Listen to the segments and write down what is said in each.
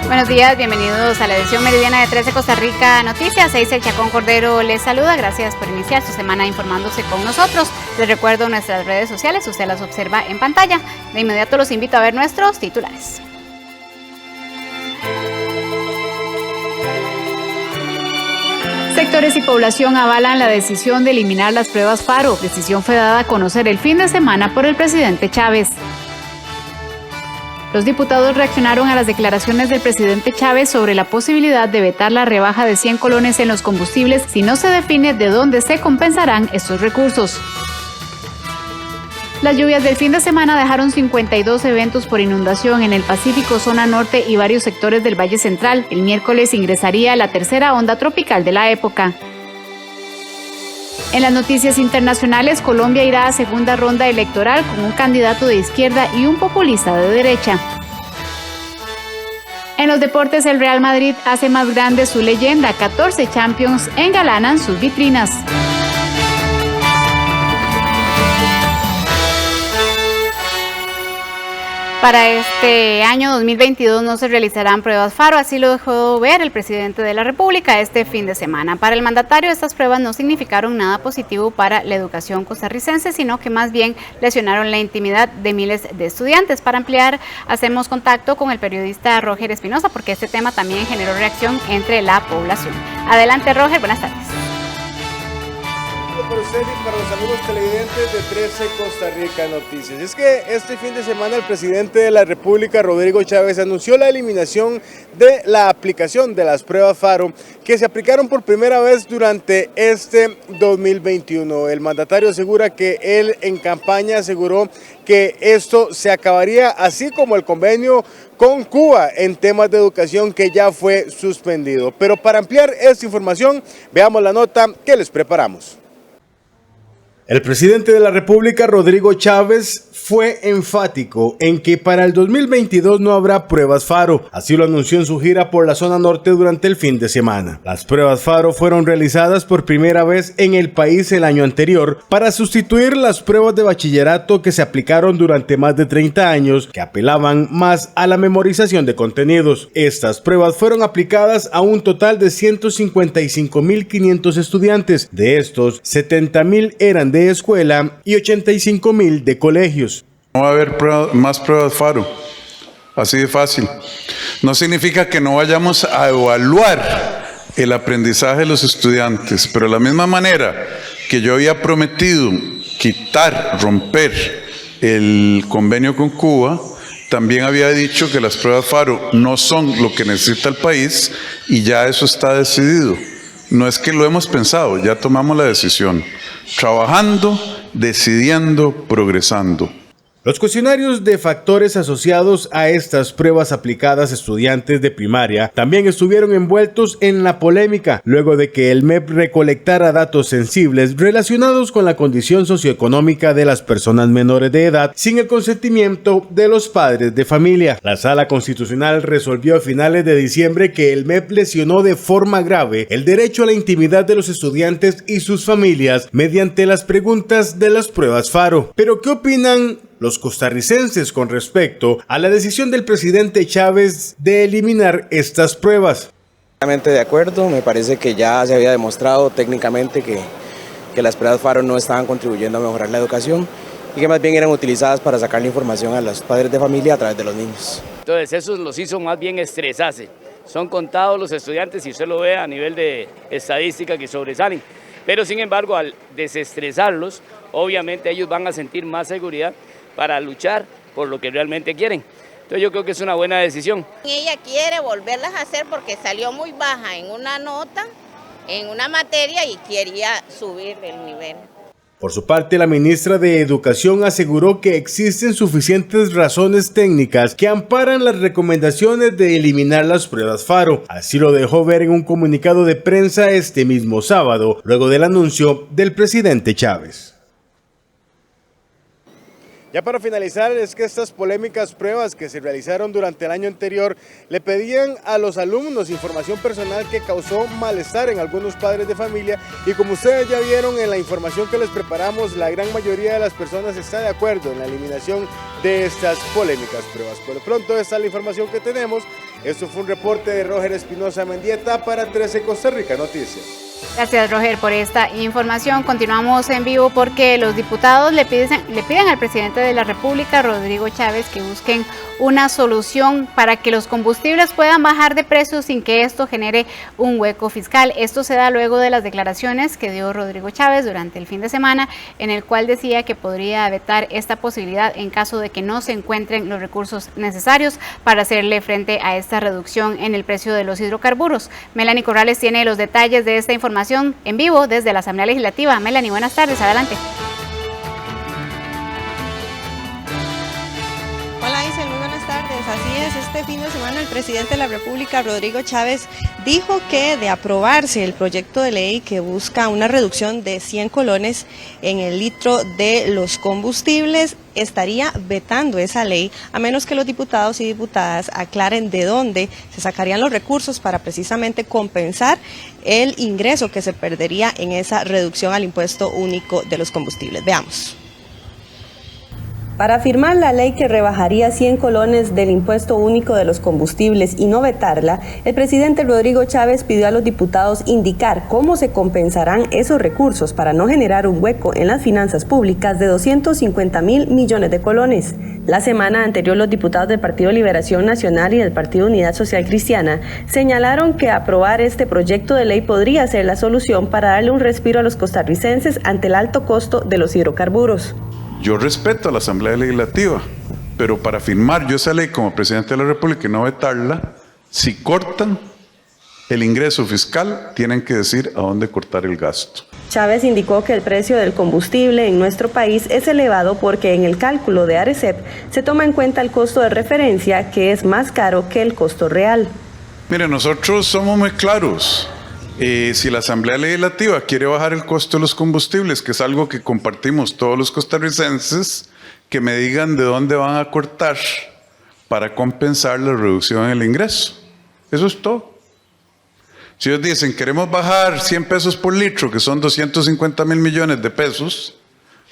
Buenos días, bienvenidos a la edición meridiana de 13 Costa Rica Noticias. Eisel Chacón Cordero les saluda. Gracias por iniciar su semana informándose con nosotros. Les recuerdo nuestras redes sociales, usted las observa en pantalla. De inmediato los invito a ver nuestros titulares. Sectores y población avalan la decisión de eliminar las pruebas FARO. Decisión fue dada a conocer el fin de semana por el presidente Chávez. Los diputados reaccionaron a las declaraciones del presidente Chávez sobre la posibilidad de vetar la rebaja de 100 colones en los combustibles si no se define de dónde se compensarán estos recursos. Las lluvias del fin de semana dejaron 52 eventos por inundación en el Pacífico, zona norte y varios sectores del Valle Central. El miércoles ingresaría la tercera onda tropical de la época. En las noticias internacionales, Colombia irá a segunda ronda electoral con un candidato de izquierda y un populista de derecha. En los deportes, el Real Madrid hace más grande su leyenda. 14 Champions engalanan sus vitrinas. Para este año 2022 no se realizarán pruebas FARO, así lo dejó ver el presidente de la República este fin de semana. Para el mandatario, estas pruebas no significaron nada positivo para la educación costarricense, sino que más bien lesionaron la intimidad de miles de estudiantes. Para ampliar, hacemos contacto con el periodista Roger Espinosa, porque este tema también generó reacción entre la población. Adelante, Roger, buenas tardes. Para usted y para los amigos televidentes de 13 Costa Rica Noticias. Es que este fin de semana el presidente de la República, Rodrigo Chávez, anunció la eliminación de la aplicación de las pruebas FARO que se aplicaron por primera vez durante este 2021. El mandatario asegura que él en campaña aseguró que esto se acabaría, así como el convenio con Cuba en temas de educación que ya fue suspendido. Pero para ampliar esta información, veamos la nota que les preparamos. El presidente de la República, Rodrigo Chávez, fue enfático en que para el 2022 no habrá pruebas FARO. Así lo anunció en su gira por la zona norte durante el fin de semana. Las pruebas FARO fueron realizadas por primera vez en el país el año anterior para sustituir las pruebas de bachillerato que se aplicaron durante más de 30 años, que apelaban más a la memorización de contenidos. Estas pruebas fueron aplicadas a un total de 155.500 estudiantes. De estos, 70.000 eran de escuela y 85.000 de colegios. No va a haber más pruebas FARO, así de fácil. No significa que no vayamos a evaluar el aprendizaje de los estudiantes, pero de la misma manera que yo había prometido romper el convenio con Cuba, también había dicho que las pruebas FARO no son lo que necesita el país y ya eso está decidido. No es que lo hemos pensado, ya tomamos la decisión. Trabajando, decidiendo, progresando. Los cuestionarios de factores asociados a estas pruebas aplicadas a estudiantes de primaria también estuvieron envueltos en la polémica, luego de que el MEP recolectara datos sensibles relacionados con la condición socioeconómica de las personas menores de edad sin el consentimiento de los padres de familia. La Sala Constitucional resolvió a finales de diciembre que el MEP lesionó de forma grave el derecho a la intimidad de los estudiantes y sus familias mediante las preguntas de las pruebas FARO. ¿Pero qué opinan los costarricenses con respecto a la decisión del presidente Chávez de eliminar estas pruebas? Totalmente de acuerdo, me parece que ya se había demostrado técnicamente que las pruebas FARO no estaban contribuyendo a mejorar la educación y que más bien eran utilizadas para sacar la información a los padres de familia a través de los niños. Entonces eso los hizo más bien estresarse. Son contados los estudiantes, si usted lo ve a nivel de estadística, que sobresalen. Pero sin embargo, al desestresarlos, obviamente ellos van a sentir más seguridad para luchar por lo que realmente quieren. Entonces yo creo que es una buena decisión. Ella quiere volverlas a hacer porque salió muy baja en una nota, en una materia y quería subir el nivel. Por su parte, la ministra de Educación aseguró que existen suficientes razones técnicas que amparan las recomendaciones de eliminar las pruebas FARO. Así lo dejó ver en un comunicado de prensa este mismo sábado, luego del anuncio del presidente Chávez. Ya para finalizar, es que estas polémicas pruebas que se realizaron durante el año anterior le pedían a los alumnos información personal que causó malestar en algunos padres de familia, y como ustedes ya vieron en la información que les preparamos, la gran mayoría de las personas está de acuerdo en la eliminación de estas polémicas pruebas. Por lo pronto, esta es la información que tenemos. Esto fue un reporte de Roger Espinosa Mendieta para 13 Costa Rica Noticias. Gracias, Roger, por esta información. Continuamos en vivo porque los diputados le piden al presidente de la República, Rodrigo Chávez, que busquen una solución para que los combustibles puedan bajar de precio sin que esto genere un hueco fiscal. Esto se da luego de las declaraciones que dio Rodrigo Chávez durante el fin de semana, en el cual decía que podría vetar esta posibilidad en caso de que no se encuentren los recursos necesarios para hacerle frente a esta reducción en el precio de los hidrocarburos. Melanie Corrales tiene los detalles de esta información en vivo desde la Asamblea Legislativa. Melanie, buenas tardes, adelante. Hola Isel, muy buenas tardes. Así es, este fin de semana el presidente de la República, Rodrigo Chávez, dijo que de aprobarse el proyecto de ley que busca una reducción de 100 colones en el litro de los combustibles, estaría vetando esa ley, a menos que los diputados y diputadas aclaren de dónde se sacarían los recursos para precisamente compensar el ingreso que se perdería en esa reducción al impuesto único de los combustibles. Veamos. Para firmar la ley que rebajaría 100 colones del impuesto único de los combustibles y no vetarla, el presidente Rodrigo Chávez pidió a los diputados indicar cómo se compensarán esos recursos para no generar un hueco en las finanzas públicas de 250.000 millones de colones. La semana anterior, los diputados del Partido Liberación Nacional y del Partido Unidad Social Cristiana señalaron que aprobar este proyecto de ley podría ser la solución para darle un respiro a los costarricenses ante el alto costo de los hidrocarburos. Yo respeto a la Asamblea Legislativa, pero para firmar yo esa ley como presidente de la República y no vetarla, si cortan el ingreso fiscal, tienen que decir a dónde cortar el gasto. Chávez indicó que el precio del combustible en nuestro país es elevado porque en el cálculo de ARECEP se toma en cuenta el costo de referencia, que es más caro que el costo real. Mire, nosotros somos muy claros. Si la Asamblea Legislativa quiere bajar el costo de los combustibles, que es algo que compartimos todos los costarricenses, que me digan de dónde van a cortar para compensar la reducción en el ingreso. Eso es todo. Si ellos dicen, queremos bajar 100 pesos por litro, que son 250.000 millones de pesos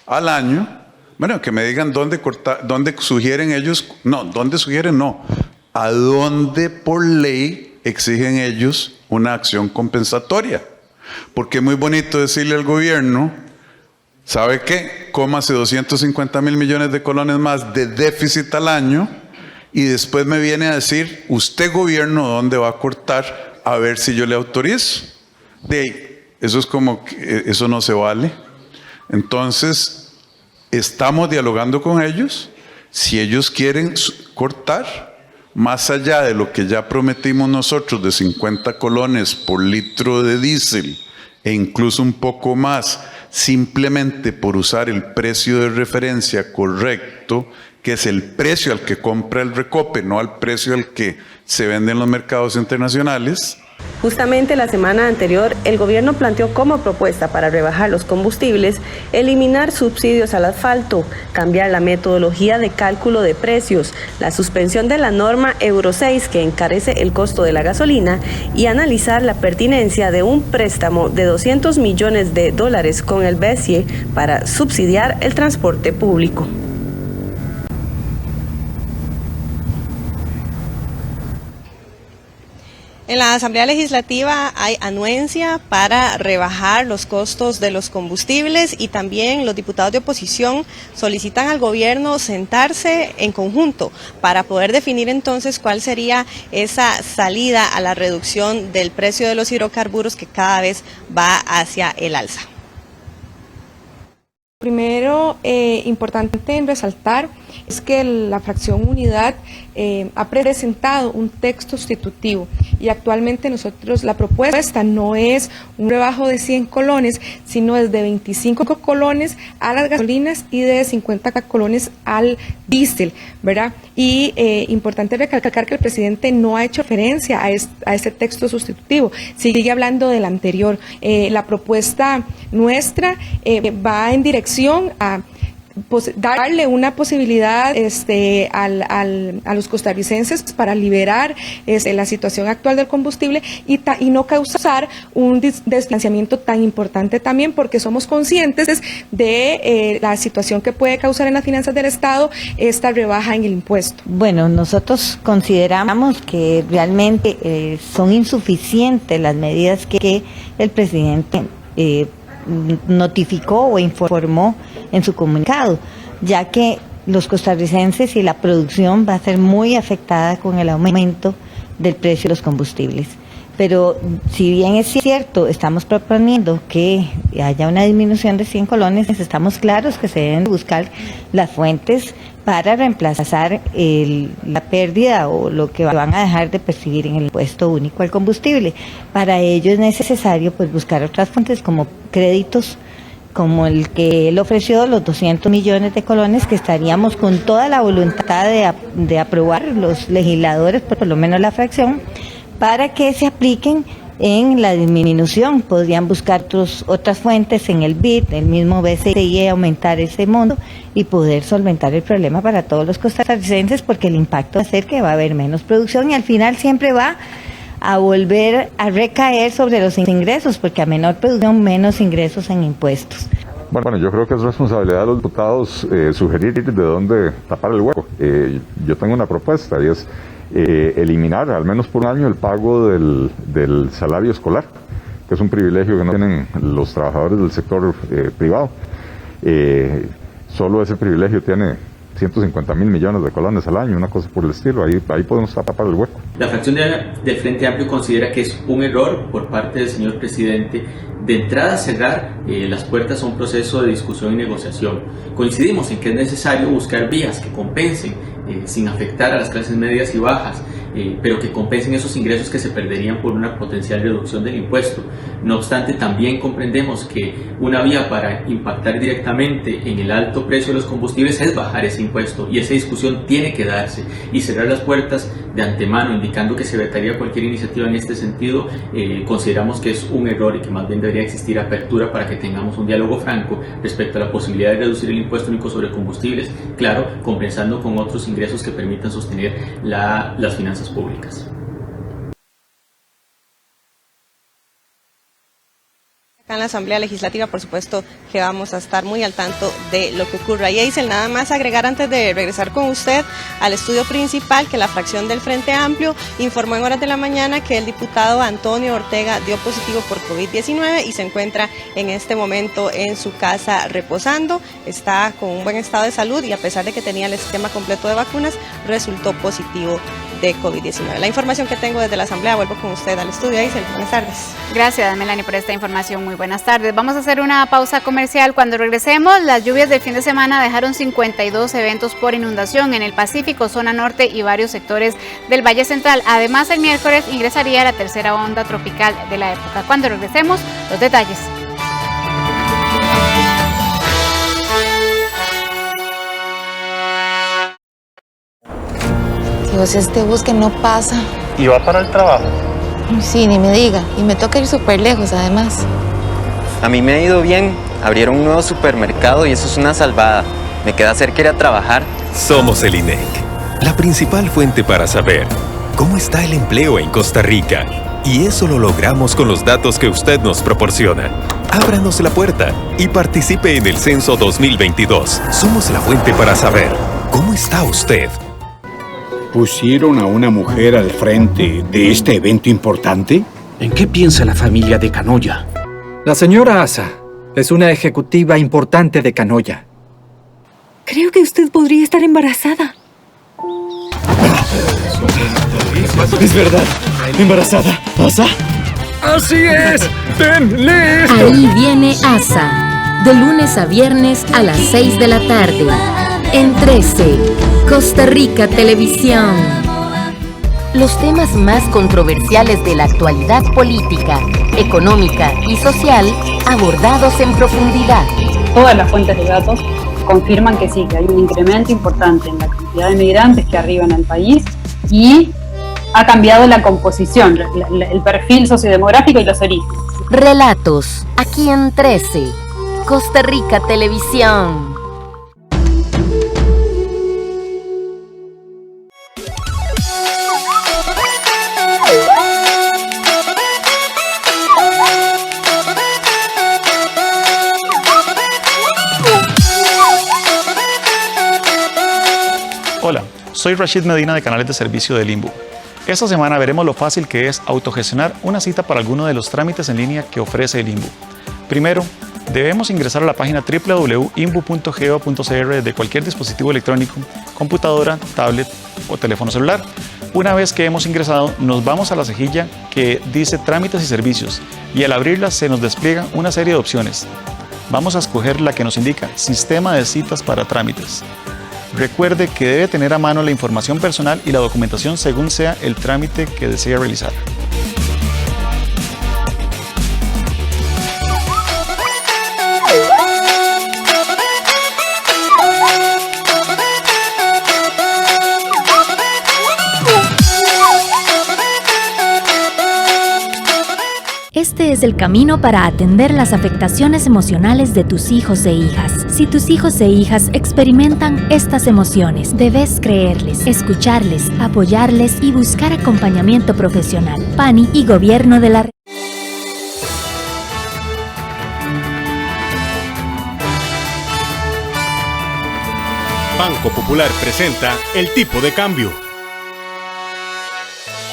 al año, bueno, que me digan dónde cortar, dónde sugieren ellos, no, dónde sugieren no, a dónde por ley exigen ellos una acción compensatoria. Porque es muy bonito decirle al gobierno, ¿sabe qué? Cómase 250.000 millones de colones más de déficit al año, y después me viene a decir, usted gobierno, ¿dónde va a cortar? A ver si yo le autorizo. Eso es como que eso no se vale. Entonces, estamos dialogando con ellos. Si ellos quieren cortar, más allá de lo que ya prometimos nosotros de 50 colones por litro de diésel e incluso un poco más, simplemente por usar el precio de referencia correcto, que es el precio al que compra el Recope, no al precio al que se vende en los mercados internacionales. Justamente la semana anterior, el gobierno planteó como propuesta para rebajar los combustibles, eliminar subsidios al asfalto, cambiar la metodología de cálculo de precios, la suspensión de la norma Euro 6 que encarece el costo de la gasolina y analizar la pertinencia de un préstamo de $200 millones con el BCE para subsidiar el transporte público. En la Asamblea Legislativa hay anuencia para rebajar los costos de los combustibles y también los diputados de oposición solicitan al gobierno sentarse en conjunto para poder definir entonces cuál sería esa salida a la reducción del precio de los hidrocarburos que cada vez va hacia el alza. Primero, importante en resaltar es que la fracción Unidad ha presentado un texto sustitutivo y actualmente nosotros la propuesta no es un rebajo de 100 colones, sino es de 25 colones a las gasolinas y de 50 colones al diésel, ¿verdad? Y importante recalcar que el presidente no ha hecho referencia a este texto sustitutivo, sigue hablando del anterior. La propuesta nuestra va en dirección a darle una posibilidad a los costarricenses para liberar la situación actual del combustible y no causar un desfinanciamiento tan importante también, porque somos conscientes de la situación que puede causar en las finanzas del Estado esta rebaja en el impuesto. Bueno, nosotros consideramos que realmente son insuficientes las medidas que el presidente notificó o informó en su comunicado, ya que los costarricenses y la producción va a ser muy afectada con el aumento del precio de los combustibles. Pero si bien es cierto, estamos proponiendo que haya una disminución de 100 colones, estamos claros que se deben buscar las fuentes para reemplazar la pérdida o lo que van a dejar de percibir en el impuesto único al combustible. Para ello es necesario pues buscar otras fuentes como créditos, como el que él ofreció, los 200 millones de colones, que estaríamos con toda la voluntad de aprobar los legisladores, por lo menos la fracción, para que se apliquen en la disminución. Podrían buscar otras fuentes en el BID, el mismo BCI, aumentar ese monto y poder solventar el problema para todos los costarricenses, porque el impacto va a ser que va a haber menos producción y al final siempre va a volver a recaer sobre los ingresos, porque a menor producción, menos ingresos en impuestos. Bueno, yo creo que es responsabilidad de los diputados sugerir de dónde tapar el hueco. Yo tengo una propuesta y es eliminar, al menos por un año, el pago del salario escolar, que es un privilegio que no tienen los trabajadores del sector privado. Solo ese privilegio tiene 150 mil millones de colones al año, una cosa por el estilo. Ahí podemos tapar el hueco. La fracción del Frente Amplio considera que es un error por parte del señor presidente de entrada cerrar las puertas a un proceso de discusión y negociación. Coincidimos en que es necesario buscar vías que compensen sin afectar a las clases medias y bajas, pero que compensen esos ingresos que se perderían por una potencial reducción del impuesto. No obstante, también comprendemos que una vía para impactar directamente en el alto precio de los combustibles es bajar ese impuesto, y esa discusión tiene que darse, y cerrar las puertas de antemano indicando que se vetaría cualquier iniciativa en este sentido, consideramos que es un error y que más bien debería existir apertura para que tengamos un diálogo franco respecto a la posibilidad de reducir el impuesto único sobre combustibles, claro, compensando con otros ingresos que permitan sostener las finanzas públicas. Acá en la Asamblea Legislativa, por supuesto, que vamos a estar muy al tanto de lo que ocurra. Y Aisel, nada más agregar antes de regresar con usted al estudio principal, que la fracción del Frente Amplio informó en horas de la mañana que el diputado Antonio Ortega dio positivo por COVID-19 y se encuentra en este momento en su casa reposando. Está con un buen estado de salud y a pesar de que tenía el esquema completo de vacunas, resultó positivo de COVID-19. La información que tengo desde la Asamblea, vuelvo con usted al estudio. Aisel, buenas tardes. Gracias, Melanie, por esta información. Muy buenas tardes. Vamos a hacer una pausa comercial. Cuando regresemos, las lluvias del fin de semana dejaron 52 eventos por inundación en el Pacífico, zona norte y varios sectores del Valle Central. Además, el miércoles ingresaría la tercera onda tropical de la época. Cuando regresemos, los detalles. Dios, este bus que no pasa. ¿Y va para el trabajo? Sí, ni me diga. Y me toca ir súper lejos, además. A mí me ha ido bien. Abrieron un nuevo supermercado y eso es una salvada. Me queda cerca ir a trabajar. Somos el INEC, la principal fuente para saber cómo está el empleo en Costa Rica. Y eso lo logramos con los datos que usted nos proporciona. Ábranos la puerta y participe en el Censo 2022. Somos la fuente para saber cómo está usted. ¿Pusieron a una mujer al frente de este evento importante? ¿En qué piensa la familia de Canoya? La señora Asa es una ejecutiva importante de Canoya. Creo que usted podría estar embarazada. Es verdad. ¿Embarazada? ¿Asa? ¡Así es! ¡Ven, lee esto! Ahí viene Asa. De lunes a viernes a las 6 de la tarde. En 13, Costa Rica Televisión. Los temas más controversiales de la actualidad política, económica y social abordados en profundidad. Todas las fuentes de datos confirman que sí, que hay un incremento importante en la cantidad de migrantes que arriban al país y ha cambiado la composición, el perfil sociodemográfico y los orígenes. Relatos, aquí en 13, Costa Rica Televisión. soy Rashid Medina de Canales de Servicio del INBU. Esta semana veremos lo fácil que es autogestionar una cita para alguno de los trámites en línea que ofrece el INBU. Primero, debemos ingresar a la página www.inbu.go.cr de cualquier dispositivo electrónico, computadora, tablet o teléfono celular. Una vez que hemos ingresado, nos vamos a la cejilla que dice Trámites y Servicios y al abrirla se nos despliega una serie de opciones. Vamos a escoger la que nos indica Sistema de citas para trámites. Recuerde que debe tener a mano la información personal y la documentación según sea el trámite que desea realizar. Este es el camino para atender las afectaciones emocionales de tus hijos e hijas. Si tus hijos e hijas experimentan estas emociones, debes creerles, escucharles, apoyarles y buscar acompañamiento profesional. PANI y Gobierno de la Banco Popular presenta el tipo de cambio.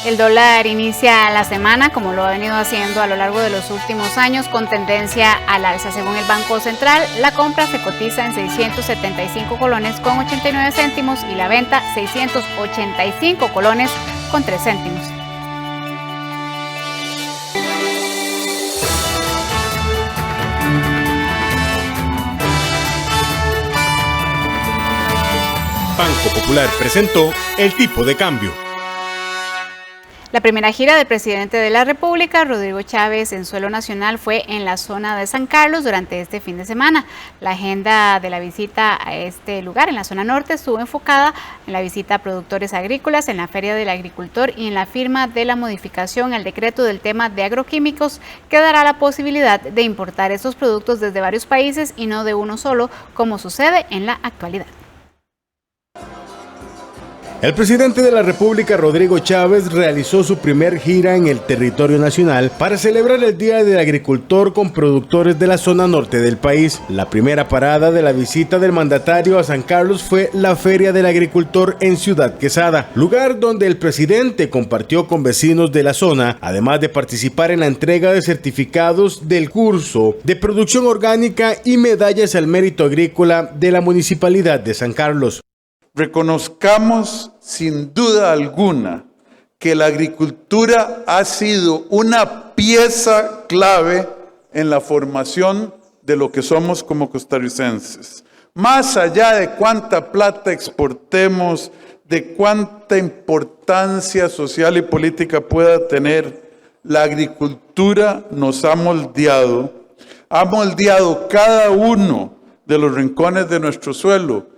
El dólar inicia la semana, como lo ha venido haciendo a lo largo de los últimos años, con tendencia al alza. Según el Banco Central, la compra se cotiza en 675 colones con 89 céntimos y la venta 685 colones con 3 céntimos. Banco Popular presentó el tipo de cambio. La primera gira del presidente de la República, Rodrigo Chávez, en suelo nacional fue en la zona de San Carlos durante este fin de semana. La agenda de la visita a este lugar, en la zona norte, estuvo enfocada en la visita a productores agrícolas, en la Feria del Agricultor y en la firma de la modificación al decreto del tema de agroquímicos, que dará la posibilidad de importar estos productos desde varios países y no de uno solo, como sucede en la actualidad. El presidente de la República, Rodrigo Chávez, realizó su primer gira en el territorio nacional para celebrar el Día del Agricultor con productores de la zona norte del país. La primera parada de la visita del mandatario a San Carlos fue la Feria del Agricultor en Ciudad Quesada, lugar donde el presidente compartió con vecinos de la zona, además de participar en la entrega de certificados del curso de producción orgánica y medallas al mérito agrícola de la Municipalidad de San Carlos. Reconozcamos sin duda alguna que la agricultura ha sido una pieza clave en la formación de lo que somos como costarricenses. Más allá de cuánta plata exportemos, de cuánta importancia social y política pueda tener, la agricultura nos ha moldeado cada uno de los rincones de nuestro suelo.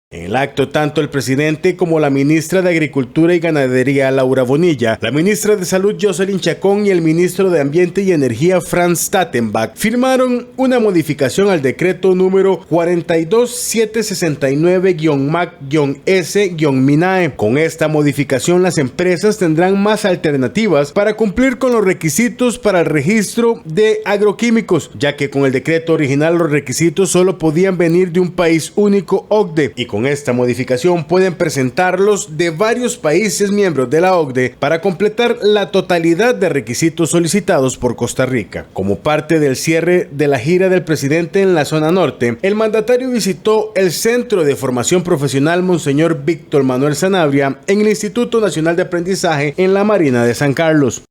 En el acto, tanto el presidente como la ministra de Agricultura y Ganadería, Laura Bonilla, la ministra de Salud, Jocelyn Chacón, y el ministro de Ambiente y Energía, Franz Stackenbach, firmaron una modificación al decreto número 42769-MAC-S-MINAE. Con esta modificación, las empresas tendrán más alternativas para cumplir con los requisitos para el registro de agroquímicos, ya que con el decreto original los requisitos solo podían venir de un país único OCDE, y con esta modificación pueden presentarlos de varios países miembros de la OCDE para completar la totalidad de requisitos solicitados por Costa Rica. Como parte del cierre de la gira del presidente en la zona norte, el mandatario visitó el Centro de Formación Profesional Monseñor Víctor Manuel Sanabria en el Instituto Nacional de Aprendizaje en la Marina de San Carlos.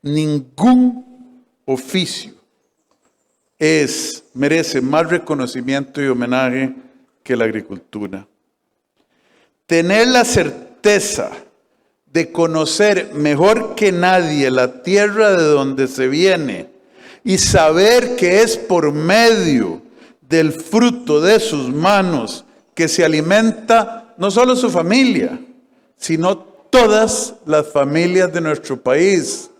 Ningún oficio merece más reconocimiento y homenaje que la agricultura. Tener la certeza de conocer mejor que nadie la tierra de donde se viene y saber que es por medio del fruto de sus manos que se alimenta no solo su familia, sino todas las familias de nuestro país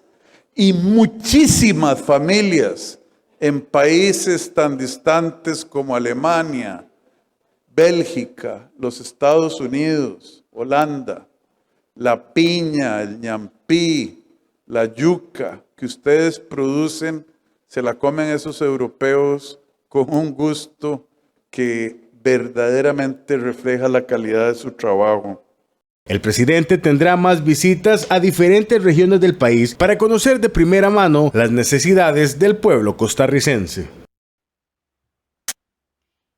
y muchísimas familias en países tan distantes como Alemania, Bélgica, los Estados Unidos, Holanda. La piña, el ñampí, la yuca que ustedes producen, se la comen esos europeos con un gusto que verdaderamente refleja la calidad de su trabajo. El presidente tendrá más visitas a diferentes regiones del país para conocer de primera mano las necesidades del pueblo costarricense.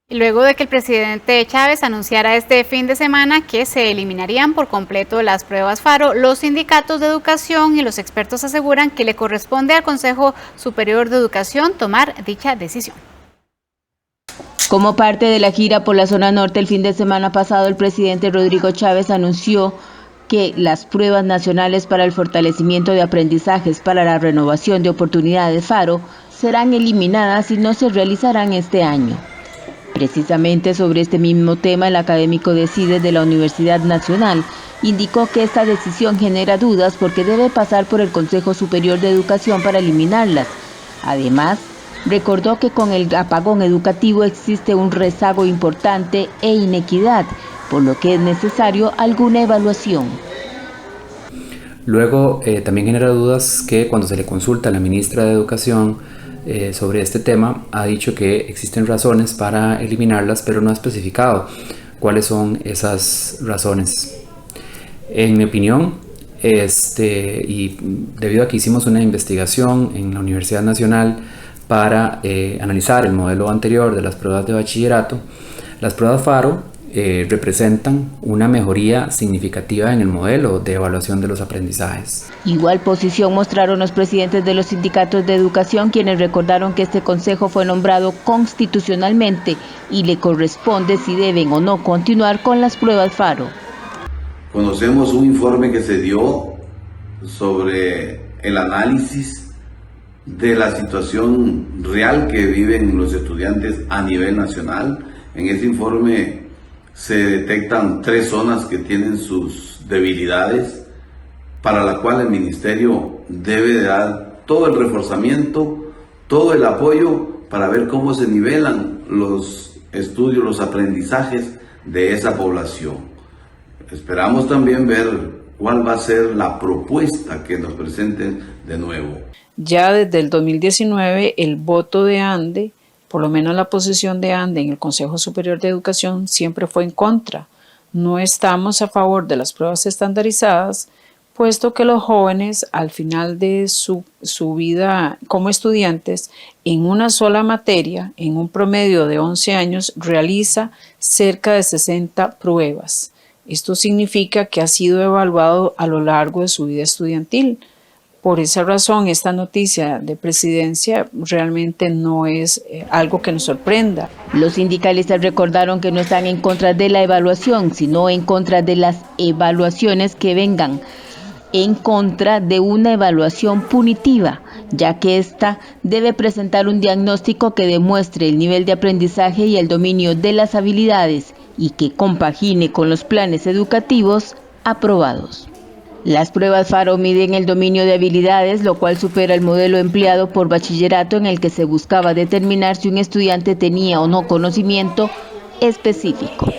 Y luego de que el presidente Chávez anunciara este fin de semana que se eliminarían por completo las pruebas FARO, los sindicatos de educación y los expertos aseguran que le corresponde al Consejo Superior de Educación tomar dicha decisión. Como parte de la gira por la zona norte el fin de semana pasado, el presidente Rodrigo Chávez anunció que las pruebas nacionales para el fortalecimiento de aprendizajes para la renovación de oportunidades FARO serán eliminadas y no se realizarán este año. Precisamente sobre este mismo tema, el académico de CIDES de la Universidad Nacional indicó que esta decisión genera dudas porque debe pasar por el Consejo Superior de Educación para eliminarlas. Además, recordó que con el apagón educativo existe un rezago importante e inequidad, por lo que es necesario alguna evaluación. Luego, también genera dudas que cuando se le consulta a la ministra de Educación sobre este tema, ha dicho que existen razones para eliminarlas, pero no ha especificado cuáles son esas razones. En mi opinión, y debido a que hicimos una investigación en la Universidad Nacional para analizar el modelo anterior de las pruebas de bachillerato, las pruebas FARO representan una mejoría significativa en el modelo de evaluación de los aprendizajes. Igual posición mostraron los presidentes de los sindicatos de educación, quienes recordaron que este consejo fue nombrado constitucionalmente y le corresponde si deben o no continuar con las pruebas FARO. Conocemos un informe que se dio sobre el análisis de la situación real que viven los estudiantes a nivel nacional. En ese informe se detectan 3 zonas que tienen sus debilidades, para la cual el ministerio debe dar todo el reforzamiento, todo el apoyo para ver cómo se nivelan los estudios, los aprendizajes de esa población. Esperamos también ver cuál va a ser la propuesta que nos presenten de nuevo. Ya desde el 2019 el voto de ANDE, por lo menos la posición de ANDE en el Consejo Superior de Educación, siempre fue en contra. No estamos a favor de las pruebas estandarizadas, puesto que los jóvenes al final de su vida como estudiantes, en una sola materia, en un promedio de 11 años, realiza cerca de 60 pruebas. Esto significa que ha sido evaluado a lo largo de su vida estudiantil. Por esa razón, esta noticia de presidencia realmente no es algo que nos sorprenda. Los sindicalistas recordaron que no están en contra de la evaluación, sino en contra de las evaluaciones que vengan, en contra de una evaluación punitiva, ya que ésta debe presentar un diagnóstico que demuestre el nivel de aprendizaje y el dominio de las habilidades y que compagine con los planes educativos aprobados. Las pruebas FARO miden el dominio de habilidades, lo cual supera el modelo empleado por bachillerato en el que se buscaba determinar si un estudiante tenía o no conocimiento específico.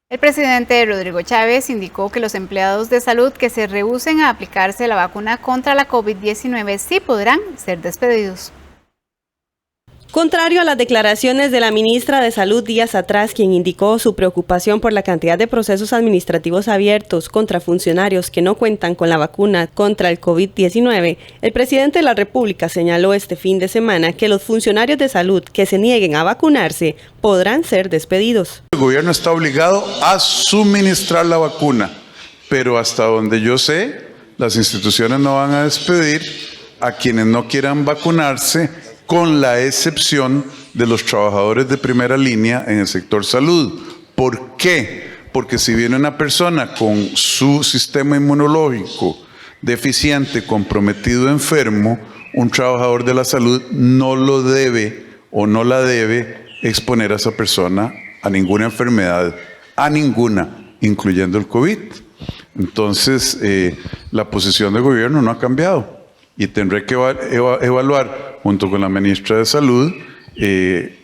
El presidente Rodrigo Chávez indicó que los empleados de salud que se rehúsen a aplicarse la vacuna contra la COVID-19 sí podrán ser despedidos. Contrario a las declaraciones de la ministra de Salud días atrás, quien indicó su preocupación por la cantidad de procesos administrativos abiertos contra funcionarios que no cuentan con la vacuna contra el COVID-19, el presidente de la República señaló este fin de semana que los funcionarios de salud que se nieguen a vacunarse podrán ser despedidos. El gobierno está obligado a suministrar la vacuna, pero hasta donde yo sé, las instituciones no van a despedir a quienes no quieran vacunarse, con la excepción de los trabajadores de primera línea en el sector salud. ¿Por qué? Porque si viene una persona con su sistema inmunológico deficiente, comprometido, enfermo, un trabajador de la salud no lo debe o no la debe exponer a esa persona a ninguna enfermedad, a ninguna, incluyendo el COVID. Entonces, la posición del gobierno no ha cambiado y tendré que evaluar junto con la ministra de Salud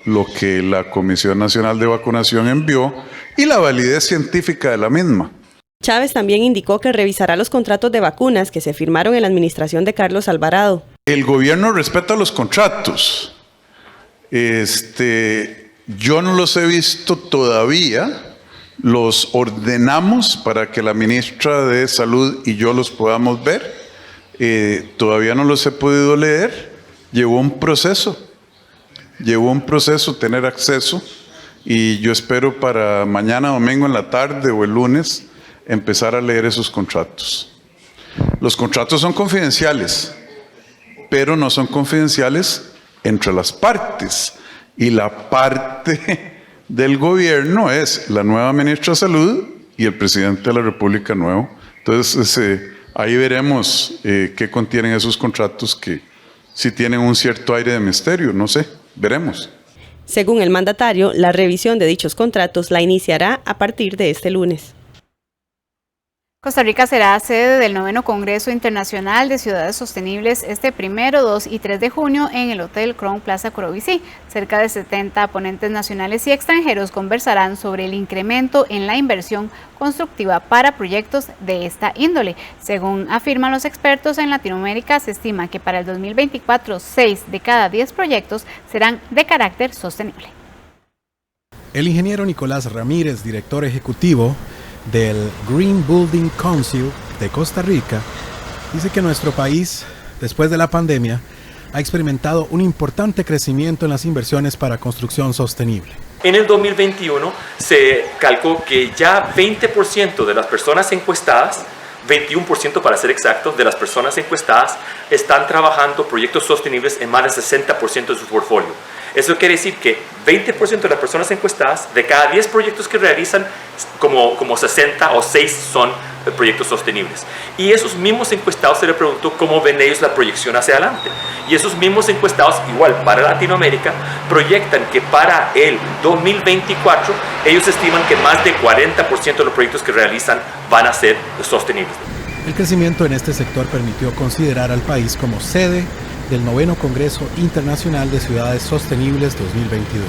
lo que la Comisión Nacional de Vacunación envió y la validez científica de la misma. Chávez también indicó que revisará los contratos de vacunas que se firmaron en la administración de Carlos Alvarado. El gobierno respeta los contratos. Yo no los he visto todavía. Los ordenamos para que la ministra de Salud y yo los podamos ver. Todavía no los he podido leer. Llevó un proceso tener acceso, y yo espero para mañana domingo en la tarde o el lunes empezar a leer esos contratos. Los contratos son confidenciales, pero no son confidenciales entre las partes, y la parte del gobierno es la nueva ministra de Salud y el presidente de la República nuevo. Entonces ahí veremos qué contienen esos contratos, que sí tienen un cierto aire de misterio, no sé, veremos. Según el mandatario, la revisión de dichos contratos la iniciará a partir de este lunes. Costa Rica será sede del 9º Congreso Internacional de Ciudades Sostenibles este 1, 2 y 3 de junio en el Hotel Crown Plaza Corobicí. Cerca de 70 ponentes nacionales y extranjeros conversarán sobre el incremento en la inversión constructiva para proyectos de esta índole. Según afirman los expertos, en Latinoamérica se estima que para el 2024, 6 de cada 10 proyectos serán de carácter sostenible. El ingeniero Nicolás Ramírez, director ejecutivo del Green Building Council de Costa Rica, dice que nuestro país, después de la pandemia, ha experimentado un importante crecimiento en las inversiones para construcción sostenible. En el 2021 se calculó que ya 20% de las personas encuestadas, 21% para ser exactos, de las personas encuestadas están trabajando proyectos sostenibles en más del 60% de su portfolio. Eso quiere decir que 20% de las personas encuestadas, de cada 10 proyectos que realizan, como 60 o 6 son proyectos sostenibles. Y esos mismos encuestados se les preguntó cómo ven ellos la proyección hacia adelante. Y esos mismos encuestados, igual para Latinoamérica, proyectan que para el 2024 ellos estiman que más de 40% de los proyectos que realizan van a ser sostenibles. El crecimiento en este sector permitió considerar al país como sede del 9º Congreso Internacional de Ciudades Sostenibles 2022.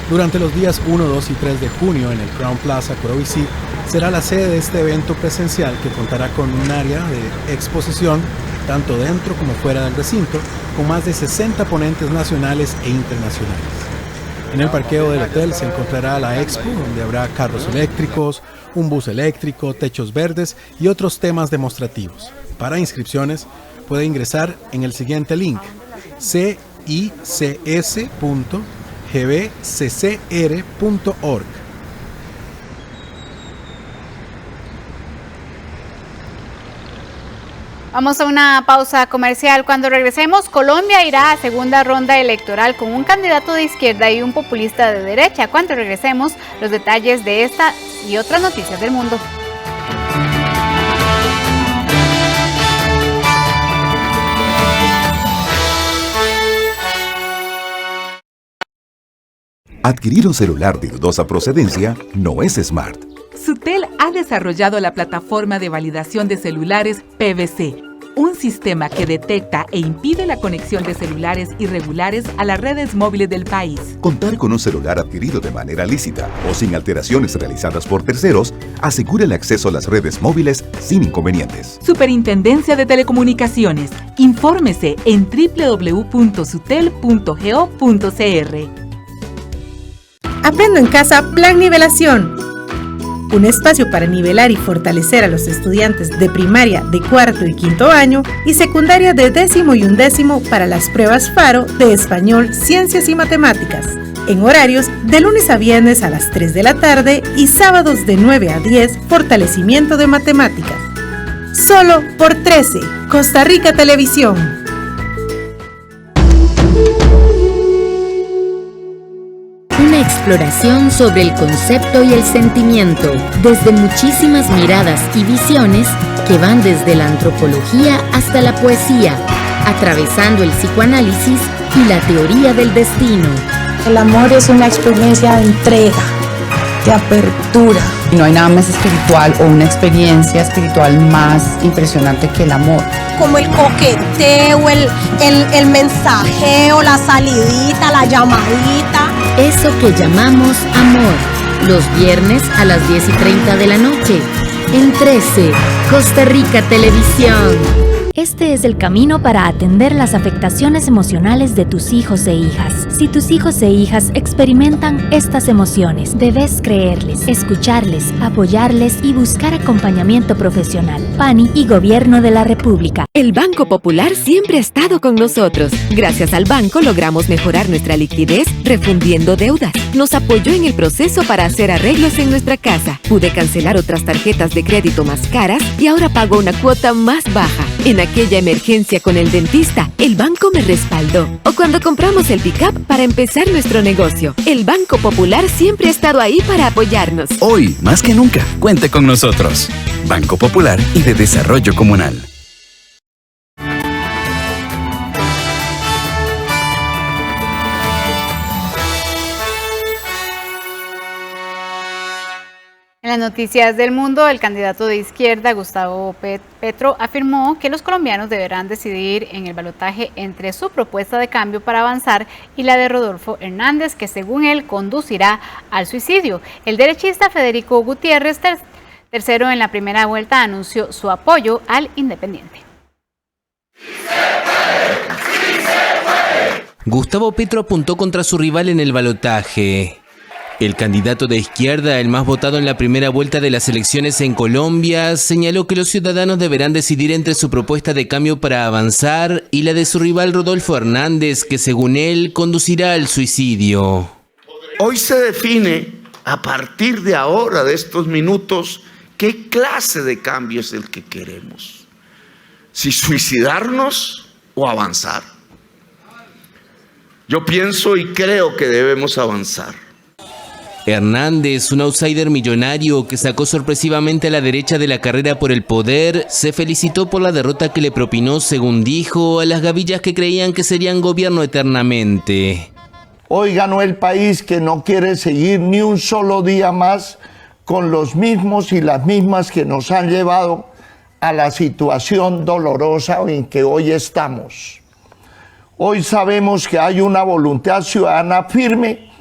Durante los días 1, 2 y 3 de junio en el Crown Plaza Corobicí será la sede de este evento presencial, que contará con un área de exposición tanto dentro como fuera del recinto, con más de 60 ponentes nacionales e internacionales. En el parqueo del hotel se encontrará la expo, donde habrá carros eléctricos, un bus eléctrico, techos verdes y otros temas demostrativos. Para inscripciones puede ingresar en el siguiente link: cics.gbccr.org. Vamos a una pausa comercial. Cuando regresemos, Colombia irá a segunda ronda electoral con un candidato de izquierda y un populista de derecha. Cuando regresemos, los detalles de esta y otras noticias del mundo. Adquirir un celular de dudosa procedencia no es smart. Sutel ha desarrollado la plataforma de validación de celulares PVC, un sistema que detecta e impide la conexión de celulares irregulares a las redes móviles del país. Contar con un celular adquirido de manera lícita o sin alteraciones realizadas por terceros asegura el acceso a las redes móviles sin inconvenientes. Superintendencia de Telecomunicaciones. Infórmese en www.sutel.go.cr. Aprendo en casa Plan Nivelación, un espacio para nivelar y fortalecer a los estudiantes de primaria de 4º y 5º año y secundaria de 10º y 11º para las pruebas FARO de Español, Ciencias y Matemáticas, en horarios de lunes a viernes a las 3 de la tarde y sábados de 9 a 10, fortalecimiento de matemáticas. Solo por 13, Costa Rica Televisión. Una exploración sobre el concepto y el sentimiento, desde muchísimas miradas y visiones que van desde la antropología hasta la poesía, atravesando el psicoanálisis y la teoría del destino. El amor es una experiencia de entrega, de apertura. No hay nada más espiritual o una experiencia espiritual más impresionante que el amor. Como el coqueteo, el mensajeo, la salidita, la llamadita. Eso que llamamos amor, los viernes a las 10:30 de la noche, en 13, Costa Rica Televisión. Este es el camino para atender las afectaciones emocionales de tus hijos e hijas. Si tus hijos e hijas experimentan estas emociones, debes creerles, escucharles, apoyarles y buscar acompañamiento profesional. PANI y Gobierno de la República. El Banco Popular siempre ha estado con nosotros. Gracias al banco logramos mejorar nuestra liquidez refundiendo deudas. Nos apoyó en el proceso para hacer arreglos en nuestra casa. Pude cancelar otras tarjetas de crédito más caras y ahora pago una cuota más baja. En aquella emergencia con el dentista, el banco me respaldó. O cuando compramos el pick-up para empezar nuestro negocio. El Banco Popular siempre ha estado ahí para apoyarnos. Hoy, más que nunca, cuente con nosotros. Banco Popular y de Desarrollo Comunal. En las noticias del mundo, el candidato de izquierda, Gustavo Petro, afirmó que los colombianos deberán decidir en el balotaje entre su propuesta de cambio para avanzar y la de Rodolfo Hernández, que según él conducirá al suicidio. El derechista Federico Gutiérrez, tercero en la primera vuelta, anunció su apoyo al independiente. Gustavo Petro apuntó contra su rival en el balotaje. El candidato de izquierda, el más votado en la primera vuelta de las elecciones en Colombia, señaló que los ciudadanos deberán decidir entre su propuesta de cambio para avanzar y la de su rival Rodolfo Hernández, que según él conducirá al suicidio. Hoy se define, a partir de ahora, de estos minutos, qué clase de cambio es el que queremos. Si suicidarnos o avanzar. Yo pienso y creo que debemos avanzar. Hernández, un outsider millonario que sacó sorpresivamente a la derecha de la carrera por el poder, se felicitó por la derrota que le propinó, según dijo, a las gavillas que creían que serían gobierno eternamente. Hoy ganó el país que no quiere seguir ni un solo día más con los mismos y las mismas que nos han llevado a la situación dolorosa en que hoy estamos. Hoy sabemos que hay una voluntad ciudadana firme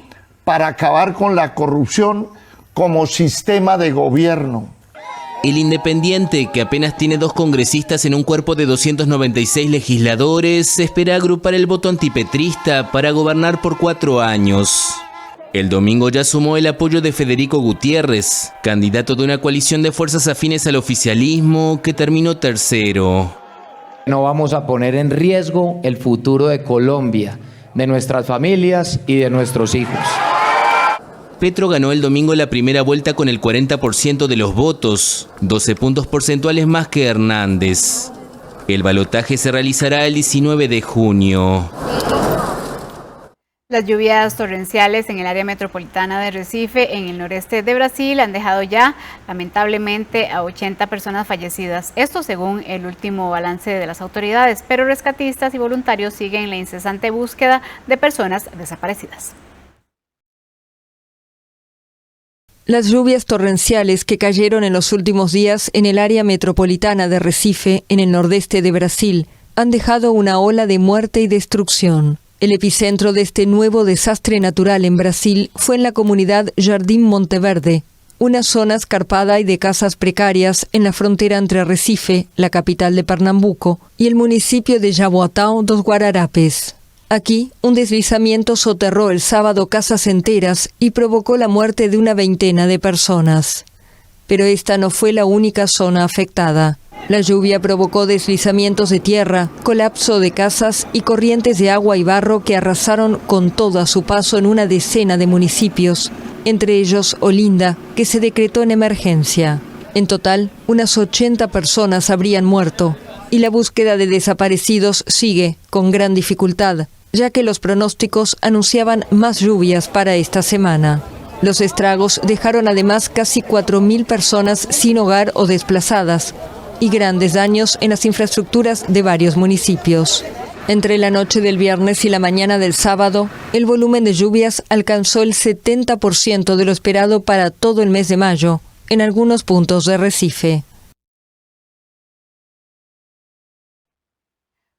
para acabar con la corrupción como sistema de gobierno. El independiente, que apenas tiene 2 congresistas en un cuerpo de 296 legisladores, espera agrupar el voto antipetrista para gobernar por 4 años. El domingo ya sumó el apoyo de Federico Gutiérrez, candidato de una coalición de fuerzas afines al oficialismo, que terminó tercero. No vamos a poner en riesgo el futuro de Colombia, de nuestras familias y de nuestros hijos. Petro ganó el domingo la primera vuelta con el 40% de los votos, 12 puntos porcentuales más que Hernández. El balotaje se realizará el 19 de junio. Las lluvias torrenciales en el área metropolitana de Recife, en el noreste de Brasil, han dejado ya, lamentablemente, a 80 personas fallecidas. Esto según el último balance de las autoridades, pero rescatistas y voluntarios siguen la incesante búsqueda de personas desaparecidas. Las lluvias torrenciales que cayeron en los últimos días en el área metropolitana de Recife, en el nordeste de Brasil, han dejado una ola de muerte y destrucción. El epicentro de este nuevo desastre natural en Brasil fue en la comunidad Jardim Monteverde, una zona escarpada y de casas precarias en la frontera entre Recife, la capital de Pernambuco, y el municipio de Jaboatão dos Guararapes. Aquí, un deslizamiento soterró el sábado casas enteras y provocó la muerte de una veintena de personas. Pero esta no fue la única zona afectada. La lluvia provocó deslizamientos de tierra, colapso de casas y corrientes de agua y barro que arrasaron con todo a su paso en una decena de municipios, entre ellos Olinda, que se decretó en emergencia. En total, unas 80 personas habrían muerto, y la búsqueda de desaparecidos sigue con gran dificultad, ya que los pronósticos anunciaban más lluvias para esta semana. Los estragos dejaron además casi 4.000 personas sin hogar o desplazadas, y grandes daños en las infraestructuras de varios municipios. Entre la noche del viernes y la mañana del sábado, el volumen de lluvias alcanzó el 70% de lo esperado para todo el mes de mayo, en algunos puntos de Recife.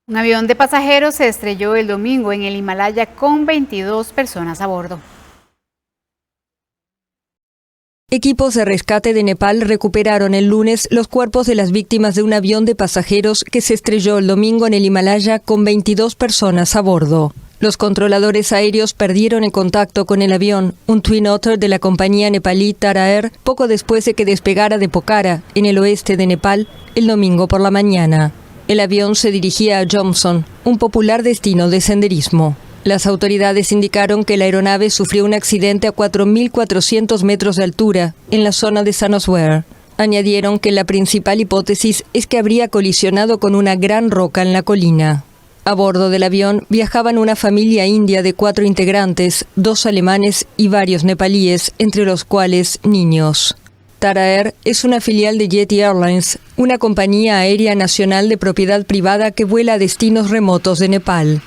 Un avión de pasajeros se estrelló el domingo en el Himalaya con 22 personas a bordo. Equipos de rescate de Nepal recuperaron el lunes los cuerpos de las víctimas de un avión de pasajeros que se estrelló el domingo en el Himalaya con 22 personas a bordo. Los controladores aéreos perdieron el contacto con el avión, un Twin Otter de la compañía nepalí Tara Air, poco después de que despegara de Pokhara, en el oeste de Nepal, el domingo por la mañana. El avión se dirigía a Jomsom, un popular destino de senderismo. Las autoridades indicaron que la aeronave sufrió un accidente a 4.400 metros de altura, en la zona de Sanoswar. Añadieron que la principal hipótesis es que habría colisionado con una gran roca en la colina. A bordo del avión viajaban una familia india de 4 integrantes, 2 alemanes y varios nepalíes, entre los cuales niños. Tara Air es una filial de Yeti Airlines, una compañía aérea nacional de propiedad privada que vuela a destinos remotos de Nepal.